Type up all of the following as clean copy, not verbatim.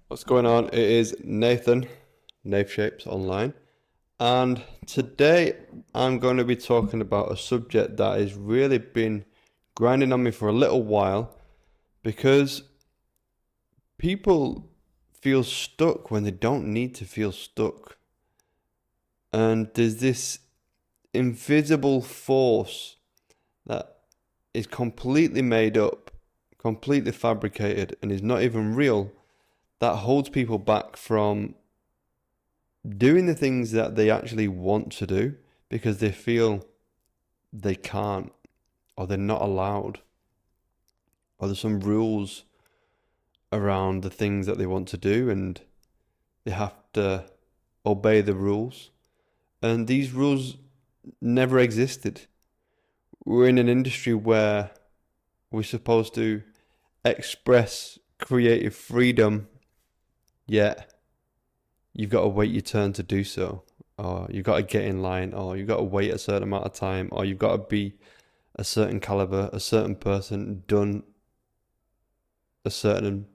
What's going on? It is Nathan, Nath Shapes Online, and today I'm going to be talking about a subject that has really been grinding on me for a little while because people feel stuck when they don't need to feel stuck. And there's this invisible force that is completely made up, completely fabricated, and is not even real that holds people back from doing the things that they actually want to do because they feel they can't, or they're not allowed, or there's some rules around the things that they want to do and they have to obey the rules. And these rules never existed. We're in an industry where we're supposed to express creative freedom, yet you've got to wait your turn to do so, or you've got to get in line, or you've got to wait a certain amount of time, or you've got to be a certain caliber, a certain person, done a certain,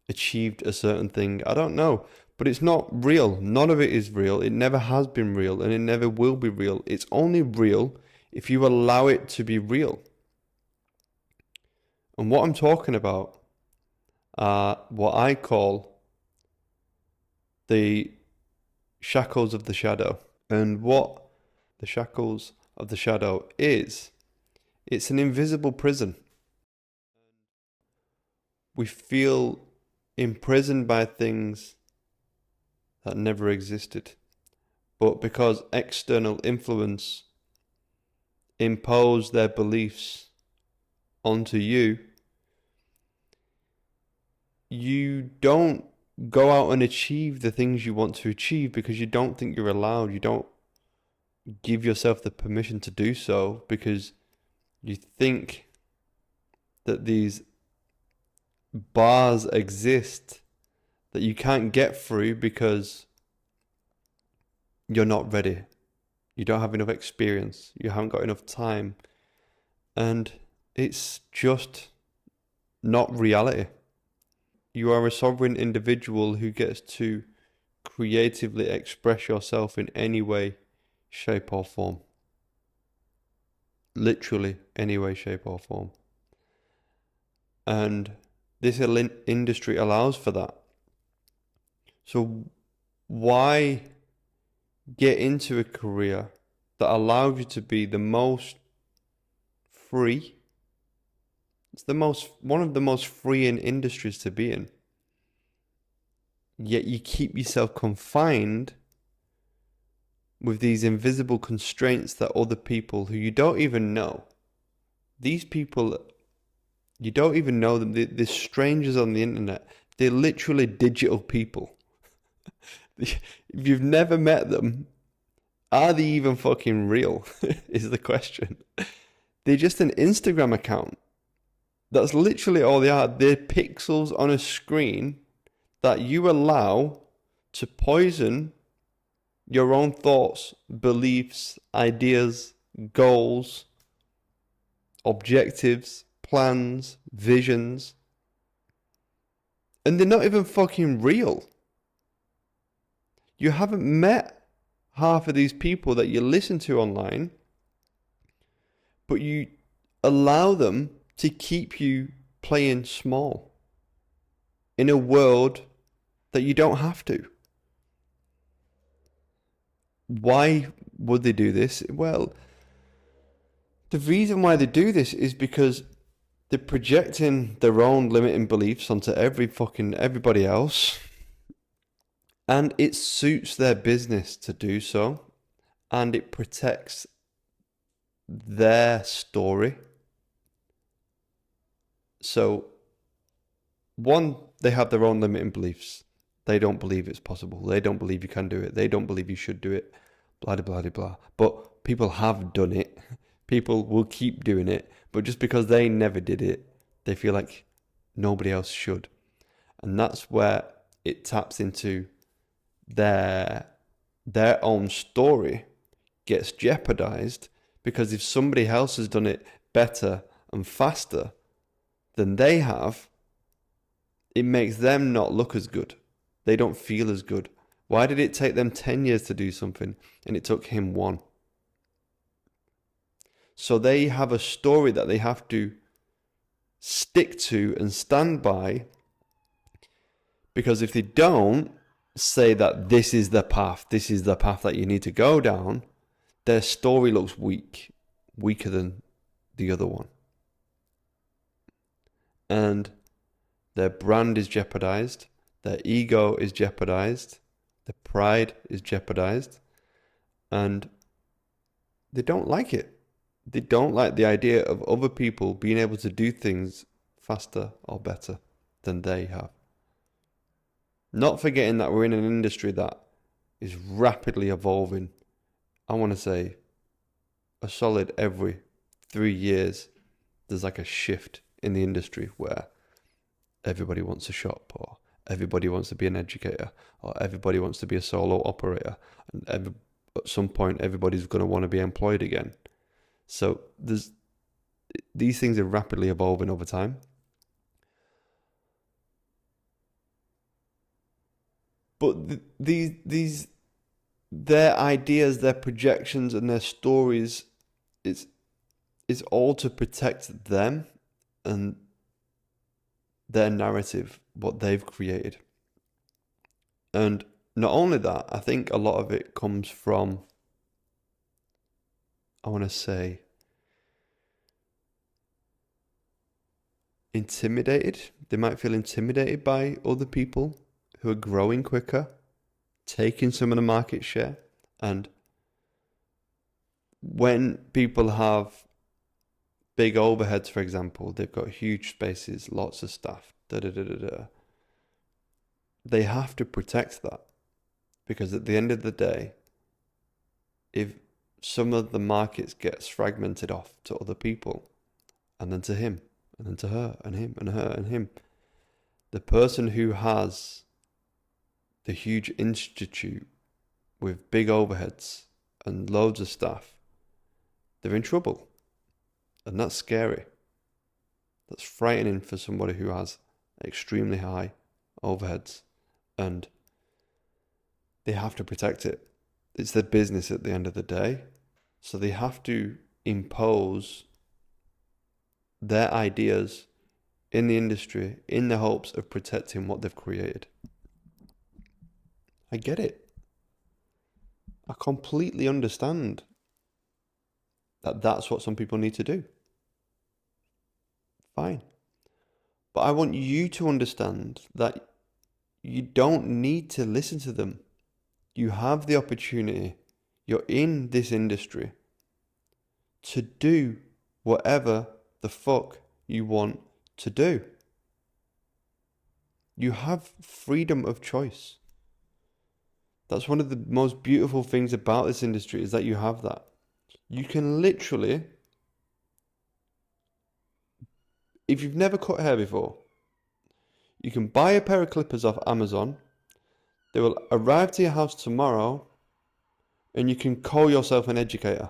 achieved a certain thing. I don't know, but it's not real. None of it is real. It never has been real, and it never will be real. It's only real if you allow it to be real. And what I'm talking about are what I call the shackles of the shadow. And what the shackles of the shadow is, it's an invisible prison. We feel imprisoned by things that never existed. But because external influence impose their beliefs onto you, you don't go out and achieve the things you want to achieve because you don't think you're allowed. You don't give yourself the permission to do so because you think that these bars exist that you can't get through because you're not ready. You don't have enough experience. You haven't got enough time. And it's just not reality. You are a sovereign individual who gets to creatively express yourself in any way, shape, or form. Literally, any way, shape, or form. And this industry allows for that. So, why get into a career that allows you to be the most free? It's one of the most freeing industries to be in. Yet you keep yourself confined with these invisible constraints that other people who you don't even know, these people, you don't even know them, they're strangers on the internet. They're literally digital people. If you've never met them, are they even fucking real? Is the question. They're just an Instagram account. That's literally all they are. They're pixels on a screen that you allow to poison your own thoughts, beliefs, ideas, goals, objectives, plans, visions. And they're not even fucking real. You haven't met half of these people that you listen to online, but you allow them to keep you playing small in a world that you don't have to. Why would they do this? Well, the reason why they do this is because they're projecting their own limiting beliefs onto everybody else, and it suits their business to do so, and it protects their story. So, one, they have their own limiting beliefs. They don't believe it's possible. They don't believe you can do it. They don't believe you should do it. Blah, blah, blah, blah. But people have done it. People will keep doing it. But just because they never did it, they feel like nobody else should. And that's where it taps into their own story gets jeopardized, because if somebody else has done it better and faster than they have, it makes them not look as good. They don't feel as good. Why did it take them 10 years to do something and it took him 1? So they have a story that they have to stick to and stand by, because if they don't say that this is the path that you need to go down, their story looks weaker than the other one. And their brand is jeopardized, their ego is jeopardized, their pride is jeopardized, and they don't like it. They don't like the idea of other people being able to do things faster or better than they have. Not forgetting that we're in an industry that is rapidly evolving. I want to say a solid every 3 years, there's like a shift in the industry where everybody wants a shop, or everybody wants to be an educator, or everybody wants to be a solo operator. And at some point, everybody's going to want to be employed again. So these things are rapidly evolving over time. But their ideas, their projections, and their stories, is all to protect them and their narrative, what they've created. And not only that, I think a lot of it comes from, I want to say, intimidated. They might feel intimidated by other people who are growing quicker, taking some of the market share. And when people have big overheads, for example, they've got huge spaces, lots of staff, they have to protect that. Because at the end of the day, if some of the markets gets fragmented off to other people, and then to him, and then to her, and him, and her, and him, the person who has the huge institute with big overheads and loads of staff, they're in trouble. And that's scary. That's frightening for somebody who has extremely high overheads, and they have to protect it. It's their business at the end of the day. So they have to impose their ideas in the industry in the hopes of protecting what they've created. I get it. I completely understand that that's what some people need to do. Fine. But I want you to understand that you don't need to listen to them. You have the opportunity. You're in this industry to do whatever the fuck you want to do. You have freedom of choice. That's one of the most beautiful things about this industry, is that you have that. You can literally, if you've never cut hair before, you can buy a pair of clippers off Amazon. They will arrive to your house tomorrow, and you can call yourself an educator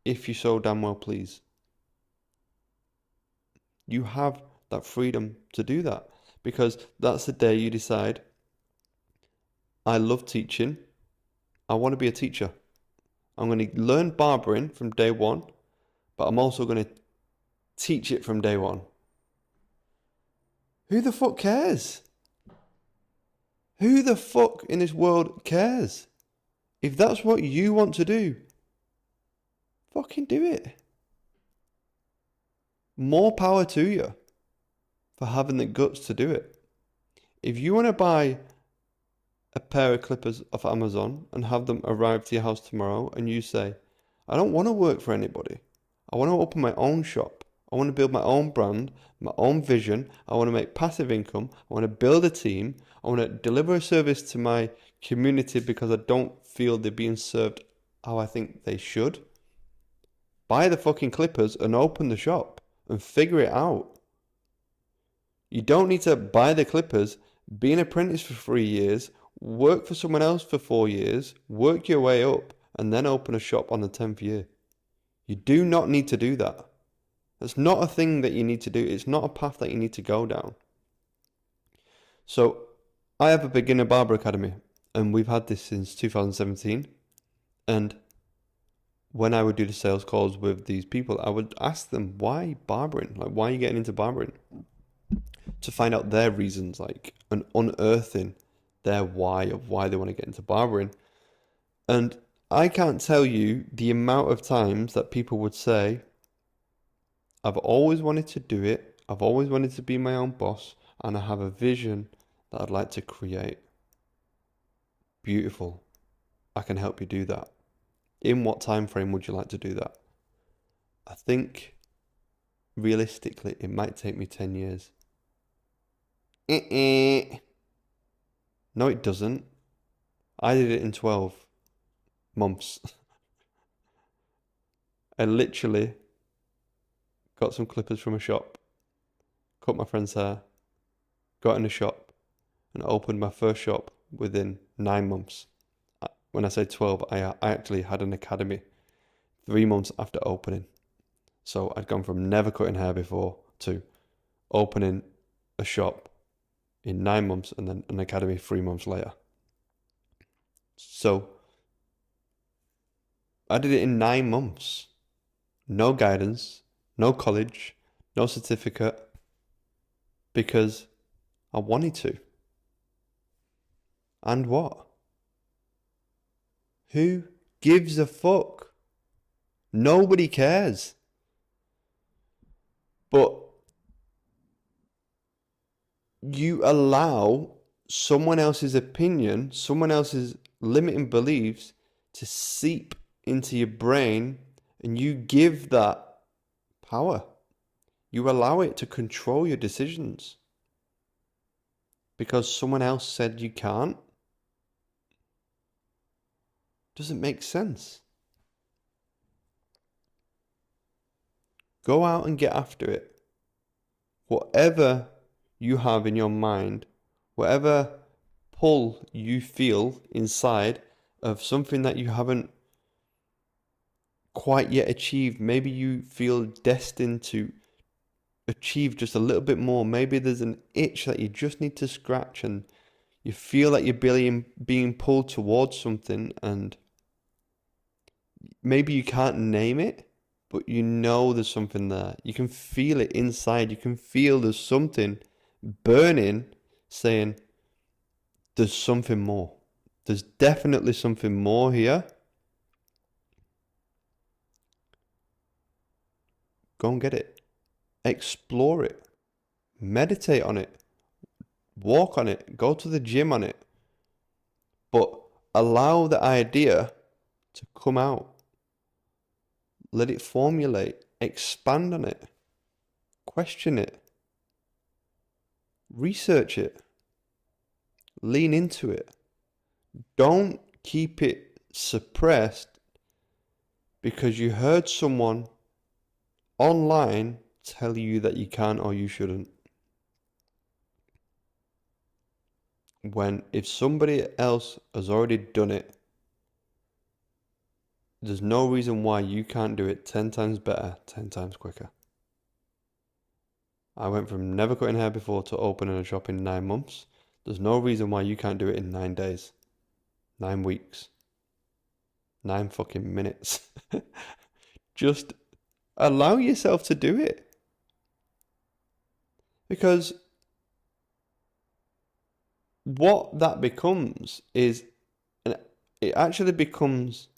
if you so damn well please. You have that freedom to do that, because that's the day you decide, I love teaching, I want to be a teacher. I'm going to learn barbering from day one, but I'm also going to teach it from day one. Who the fuck cares? Who the fuck in this world cares? If that's what you want to do, fucking do it. More power to you for having the guts to do it. If you want to buy a pair of clippers off Amazon and have them arrive to your house tomorrow, and you say, I don't want to work for anybody. I want to open my own shop. I want to build my own brand, my own vision. I want to make passive income. I want to build a team. I want to deliver a service to my community because I don't feel they're being served how I think they should. Buy the fucking clippers and open the shop and figure it out. You don't need to buy the clippers, be an apprentice for 3 years, work for someone else for 4 years, work your way up, and then open a shop on the 10th year. You do not need to do that. That's not a thing that you need to do. It's not a path that you need to go down. So I have a beginner barber academy, and we've had this since 2017. And when I would do the sales calls with these people, I would ask them, why barbering? Like, why are you getting into barbering? To find out their reasons, like, and unearthing their why of why they want to get into barbering. And I can't tell you the amount of times that people would say, I've always wanted to do it, I've always wanted to be my own boss, and I have a vision that I'd like to create. Beautiful. I can help you do that. In what time frame would you like to do that? I think realistically it might take me 10 years. No, it doesn't. I did it in 12 months. I literally got some clippers from a shop, cut my friend's hair, got in a shop, and opened my first shop within 9 months. When I say 12, I actually had an academy 3 months after opening. So I'd gone from never cutting hair before to opening a shop in 9 months and then an academy 3 months later. So I did it in 9 months. No guidance, no college, no certificate, because I wanted to. And what? Who gives a fuck? Nobody cares. But you allow someone else's opinion, someone else's limiting beliefs to seep into your brain, and you give that power. You allow it to control your decisions because someone else said you can't. Doesn't make sense. Go out and get after it. Whatever you have in your mind, whatever pull you feel inside of something that you haven't quite yet achieved, maybe you feel destined to achieve just a little bit more. Maybe there's an itch that you just need to scratch, and you feel that you're being pulled towards something, and maybe you can't name it, but you know there's something there. You can feel it inside. You can feel there's something burning, saying, there's something more. There's definitely something more here. Go and get it. Explore it. Meditate on it. Walk on it. Go to the gym on it. But allow the idea to come out. Let it formulate. Expand on it. Question it. Research it. Lean into it. Don't keep it suppressed because you heard someone online tell you that you can't or you shouldn't. When if somebody else has already done it, there's no reason why you can't do it 10 times better, 10 times quicker. I went from never cutting hair before to opening a shop in 9 months. There's no reason why you can't do it in 9 days, 9 weeks, 9 fucking minutes. Just allow yourself to do it. Because what that becomes is, it actually becomes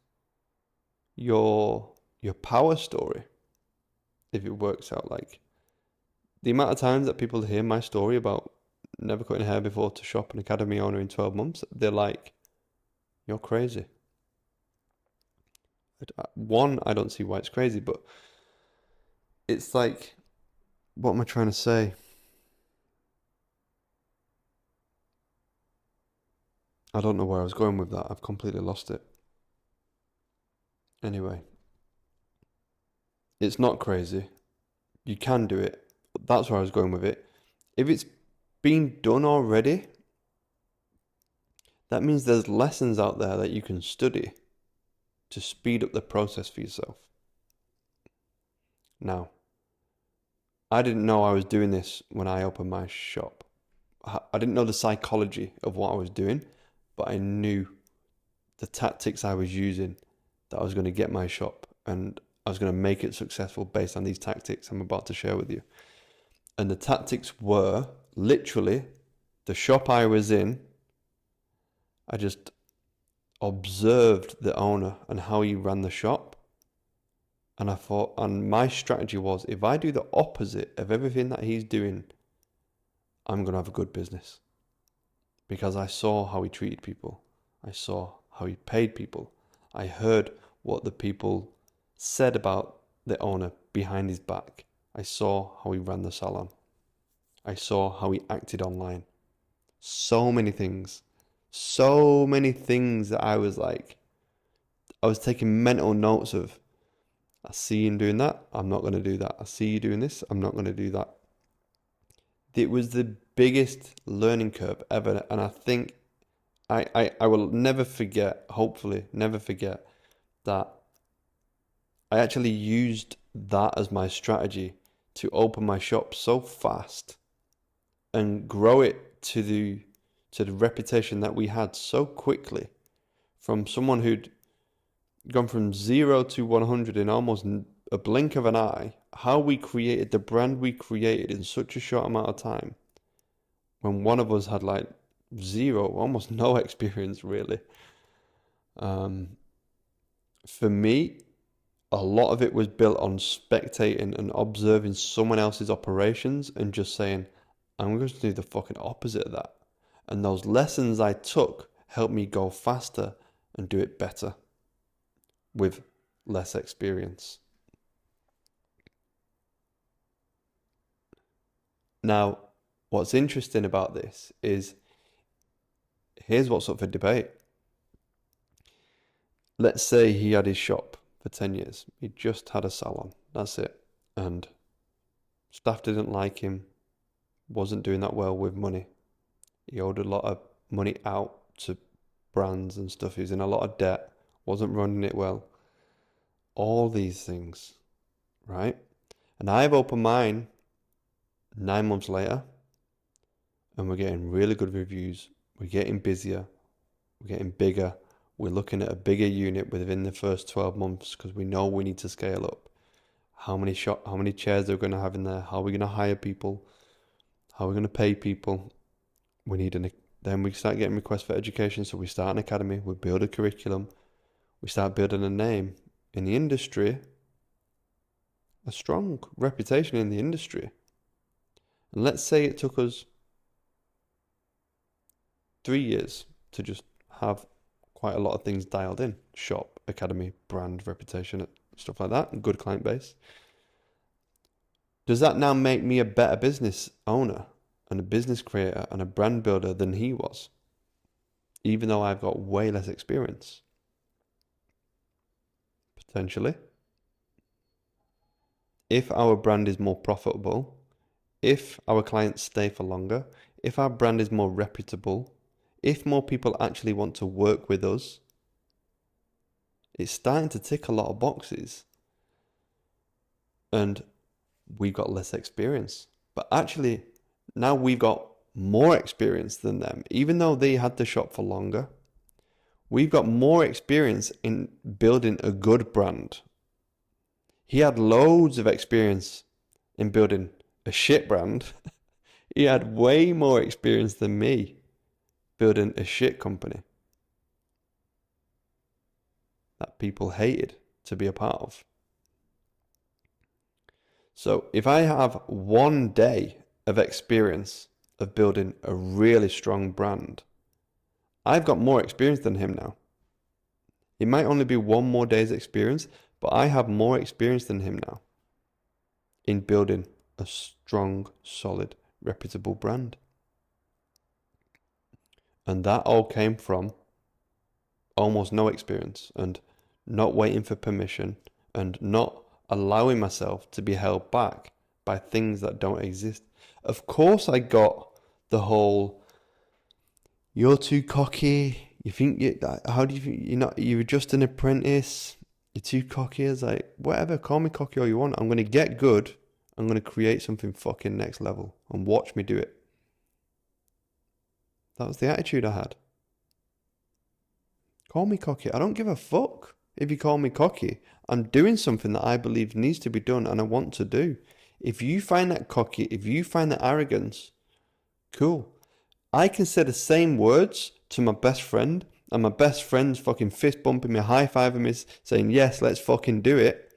your power story, if it works out. Like, the amount of times that people hear my story about never cutting hair before to shop an academy owner in 12 months, they're like, you're crazy. One, I don't see why it's crazy, but it's like, what am I trying to say? I don't know where I was going with that. I've completely lost it. Anyway, it's not crazy. You can do it. That's where I was going with it. If it's been done already, that means there's lessons out there that you can study to speed up the process for yourself. Now, I didn't know I was doing this when I opened my shop. I didn't know the psychology of what I was doing, but I knew the tactics I was using, that I was going to get my shop and I was going to make it successful based on these tactics I'm about to share with you. And the tactics were literally the shop I was in. I just observed the owner and how he ran the shop. And I thought, and my strategy was, if I do the opposite of everything that he's doing, I'm going to have a good business. Because I saw how he treated people. I saw how he paid people. I heard what the people said about the owner behind his back. I saw how he ran the salon. I saw how he acted online. So many things that I was like, I was taking mental notes of, I see him doing that, I'm not going to do that. I see you doing this, I'm not going to do that. It was the biggest learning curve ever. And I think I will never forget, hopefully never forget, that I actually used that as my strategy to open my shop so fast and grow it to the reputation that we had so quickly, from someone who'd gone from 0 to 100 in almost a blink of an eye. How we created the brand we created in such a short amount of time, when one of us had like zero, almost no experience really. For me, a lot of it was built on spectating and observing someone else's operations and just saying, I'm going to do the fucking opposite of that. And those lessons I took helped me go faster and do it better with less experience. Now, what's interesting about this is, here's what's up for debate. Let's say he had his shop for 10 years. He just had a salon. That's it. And staff didn't like him. Wasn't doing that well with money. He owed a lot of money out to brands and stuff. He was in a lot of debt. Wasn't running it well. All these things, right? And I've opened mine 9 months later, and we're getting really good reviews. We're getting busier. We're getting bigger. We're looking at a bigger unit within the first 12 months because we know we need to scale up. How many chairs are we going to have in there? How are we going to hire people? How are we going to pay people? Then we start getting requests for education. So we start an academy. We build a curriculum. We start building a name in the industry, a strong reputation in the industry. And let's say it took us 3 years to just have quite a lot of things dialed in. Shop, academy, brand, reputation, stuff like that. Good client base. Does that now make me a better business owner and a business creator and a brand builder than he was? Even though I've got way less experience. Potentially. If our brand is more profitable, if our clients stay for longer, if our brand is more reputable, if more people actually want to work with us, it's starting to tick a lot of boxes. And we've got less experience. But actually, now we've got more experience than them. Even though they had the shop for longer, we've got more experience in building a good brand. He had loads of experience in building a shit brand. He had way more experience than me building a shit company that people hated to be a part of. So if I have 1 day of experience of building a really strong brand, I've got more experience than him now. It might only be 1 more day's experience, but I have more experience than him now in building a strong, solid, reputable brand. And that all came from almost no experience and not waiting for permission and not allowing myself to be held back by things that don't exist. Of course I got the whole, you're too cocky, how do you think, you're just an apprentice, you're too cocky. It's like, whatever, call me cocky all you want. I'm going to get good. I'm going to create something fucking next level and watch me do it. That was the attitude I had. Call me cocky. I don't give a fuck if you call me cocky. I'm doing something that I believe needs to be done and I want to do. If you find that cocky, if you find that arrogance, cool. I can say the same words to my best friend, and my best friend's fucking fist bumping me, high-fiving me, saying, yes, let's fucking do it.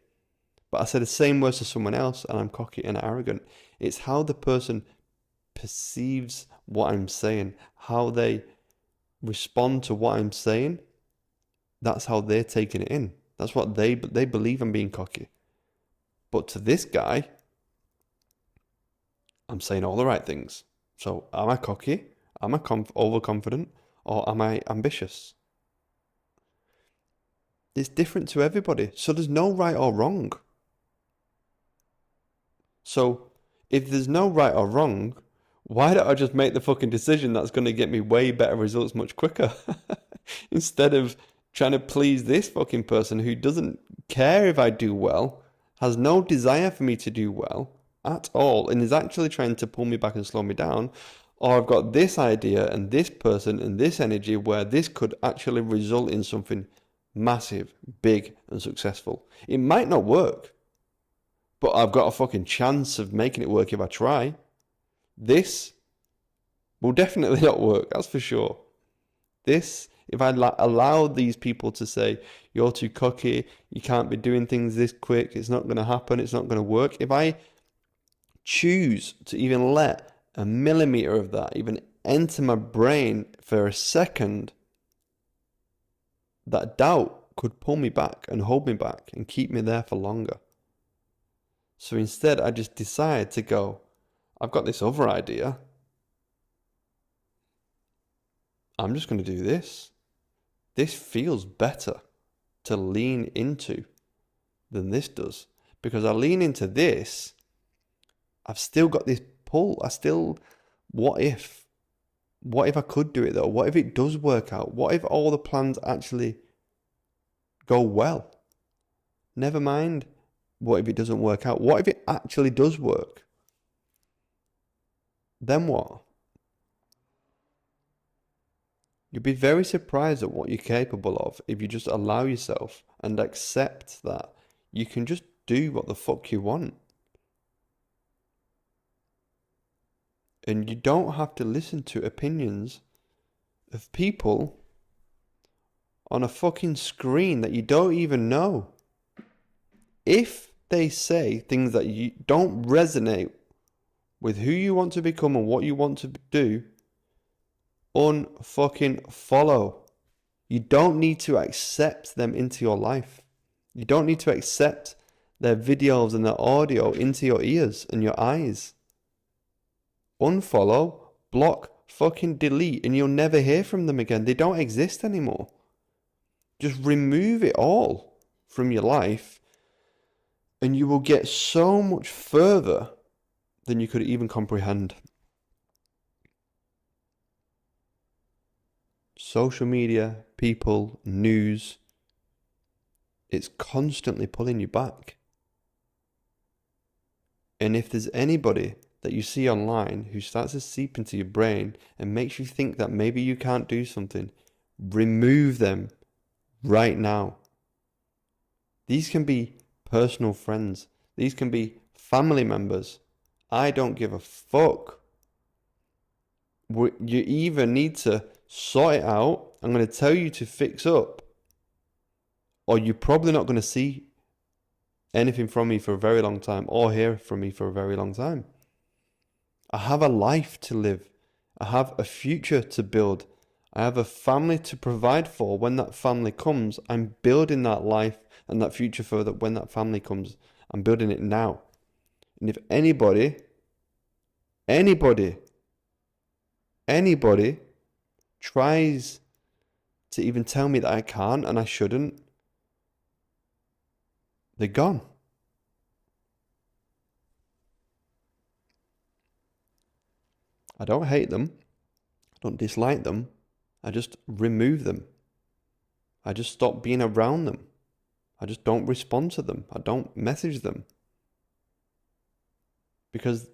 But I say the same words to someone else and I'm cocky and arrogant. It's how the person perceives what I'm saying, how they respond to what I'm saying. That's how they're taking it in. That's what they believe I'm being cocky. But to this guy, I'm saying all the right things. So am I cocky? Am I overconfident? Or am I ambitious? It's different to everybody. So there's no right or wrong. So if there's no right or wrong, why don't I just make the fucking decision that's going to get me way better results much quicker? Instead of trying to please this fucking person who doesn't care if I do well, has no desire for me to do well at all, and is actually trying to pull me back and slow me down. Or I've got this idea and this person and this energy where this could actually result in something massive, big, and successful. It might not work, but I've got a fucking chance of making it work if I try. This will definitely not work, that's for sure. This, if I allow these people to say, you're too cocky, you can't be doing things this quick, it's not going to happen, it's not going to work. If I choose to even let a millimeter of that even enter my brain for a second, that doubt could pull me back and hold me back and keep me there for longer. So instead, I just decide to go, I've got this other idea. I'm just going to do this. This feels better to lean into than this does. Because I lean into this, I've still got this pull. What if? What if I could do it though? What if it does work out? What if all the plans actually go well? Never mind what if it doesn't work out. What if it actually does work? Then what? You'll be very surprised at what you're capable of if you just allow yourself and accept that you can just do what the fuck you want. And you don't have to listen to opinions of people on a fucking screen that you don't even know. If they say things that you don't resonate with who you want to become and what you want to do, unfucking follow. You don't need to accept them into your life. You don't need to accept their videos and their audio into your ears and your eyes. Unfollow, block, fucking delete, and you'll never hear from them again. They don't exist anymore. Just remove it all from your life and you will get so much further than you could even comprehend. Social media, people, news, it's constantly pulling you back. And if there's anybody that you see online who starts to seep into your brain and makes you think that maybe you can't do something, remove them right now. These can be personal friends. These can be family members. I don't give a fuck. You either need to sort it out, I'm going to tell you to fix up, or you're probably not going to see anything from me for a very long time or hear from me for a very long time. I have a life to live. I have a future to build. I have a family to provide for. When that family comes, I'm building that life and that future for that. When that family comes, I'm building it now. And if anybody tries to even tell me that I can't and I shouldn't, they're gone. I don't hate them. I don't dislike them. I just remove them. I just stop being around them. I just don't respond to them. I don't message them. Because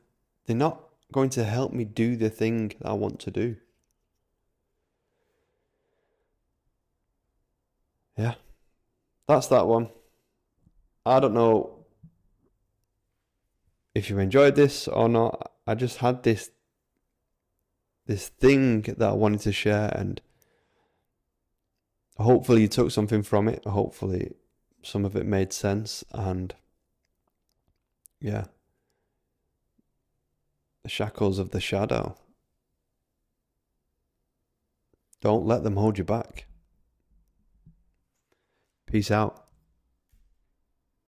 they're not going to help me do the thing that I want to do. Yeah, that's that one. I don't know if you enjoyed this or not. I just had this thing that I wanted to share, and hopefully you took something from it. Hopefully some of it made sense, and yeah, the shackles of the shadow. Don't let them hold you back. Peace out.